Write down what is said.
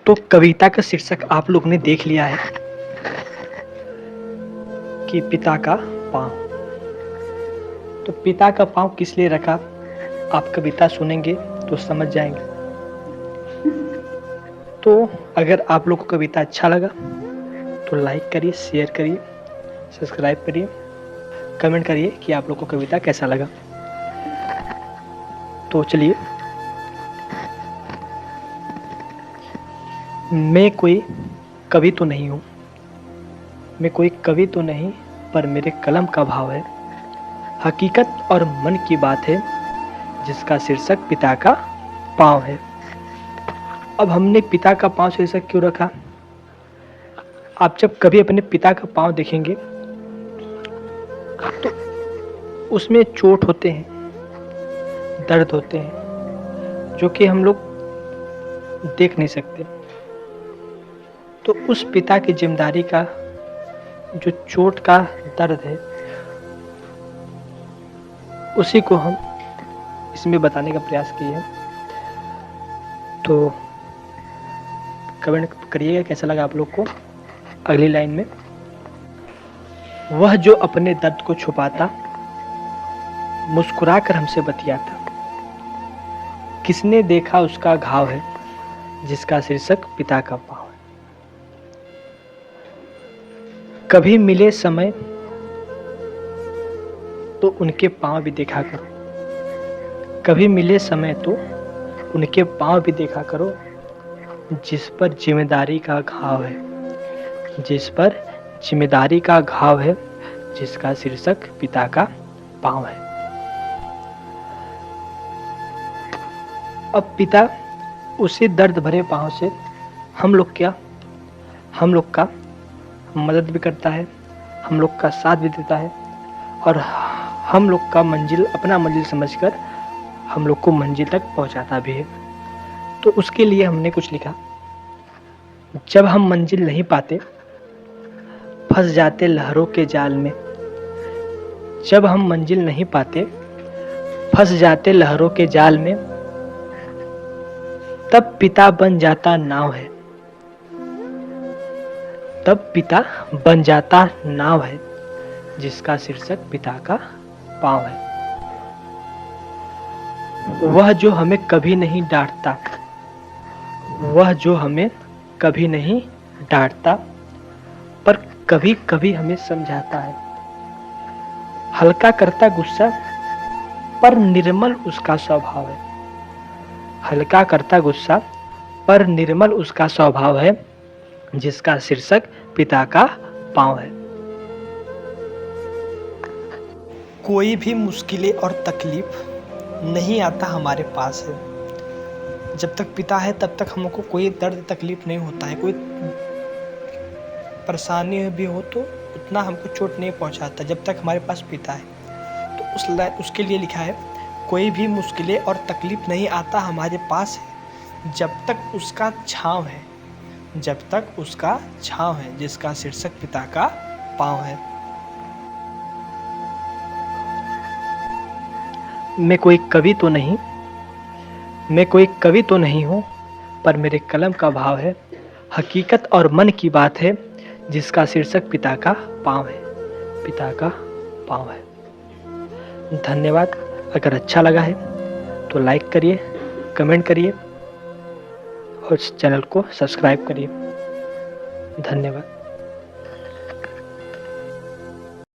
तो कविता का शीर्षक आप लोग ने देख लिया है कि पिता का पाँव। तो पिता का पाँव किस लिए रखा, आप कविता सुनेंगे तो समझ जाएंगे। तो अगर आप लोग को कविता अच्छा लगा तो लाइक करिए, शेयर करिए, सब्सक्राइब करिए, कमेंट करिए कि आप लोग को कविता कैसा लगा। तो चलिए, मैं कोई कवि तो नहीं हूँ, मैं कोई कवि तो नहीं, पर मेरे कलम का भाव है। हकीकत और मन की बात है, जिसका शीर्षक पिता का पाँव है। अब हमने पिता का पाँव शीर्षक क्यों रखा? आप जब कभी अपने पिता का पाँव देखेंगे तो उसमें चोट होते हैं, दर्द होते हैं, जो कि हम लोग देख नहीं सकते। तो उस पिता की जिम्मेदारी का जो चोट का दर्द है, उसी को हम इसमें बताने का प्रयास किए हैं। तो कमेंट करिएगा कैसा लगा आप लोग को। अगली लाइन में, वह जो अपने दर्द को छुपाता, मुस्कुराकर हमसे बतियाता, किसने देखा उसका घाव है, जिसका शीर्षक पिता का पाँव है। कभी मिले समय तो उनके पाँव भी देखा करो, कभी मिले समय तो उनके पाँव भी देखा करो, जिस पर जिम्मेदारी का घाव है, जिस पर जिम्मेदारी का घाव है, जिसका शीर्षक पिता का पाँव है। अब पिता उसी दर्द भरे पाँव से हम लोग का मदद भी करता है, हम लोग का साथ भी देता है, और हम लोग का अपना मंजिल समझकर हम लोग को मंजिल तक पहुंचाता भी है। तो उसके लिए हमने कुछ लिखा। जब हम मंजिल नहीं पाते, फंस जाते लहरों के जाल में, जब हम मंजिल नहीं पाते, फंस जाते लहरों के जाल में, तब पिता बन जाता नाव है, तब पिता बन जाता नाव है, जिसका शीर्षक पिता का पाँव है। वह जो हमें कभी नहीं डांटता, वह जो हमें कभी नहीं डांटता, पर कभी कभी हमें समझाता है। हल्का करता गुस्सा, पर निर्मल उसका स्वभाव है। हल्का करता गुस्सा, पर निर्मल उसका स्वभाव है, जिसका शीर्षक पिता का पाँव है। कोई भी मुश्किलें और तकलीफ नहीं आता हमारे पास है। जब तक पिता है तब तक हमको कोई दर्द तकलीफ नहीं होता है, कोई परेशानी भी हो तो उतना हमको चोट नहीं पहुंचाता जब तक हमारे पास पिता है। तो उसके लिए लिखा है, कोई भी मुश्किलें और तकलीफ नहीं आता हमारे पास है, जब तक उसका छाँव है, जब तक उसका छाँव है, जिसका शीर्षक पिता का पाँव है। मैं कोई कवि तो नहीं, मैं कोई कवि तो नहीं हूँ, पर मेरे कलम का भाव है। हकीकत और मन की बात है, जिसका शीर्षक पिता का पाँव है, पिता का पाँव है। धन्यवाद। अगर अच्छा लगा है तो लाइक करिए, कमेंट करिए और चैनल को सब्सक्राइब करिए। धन्यवाद।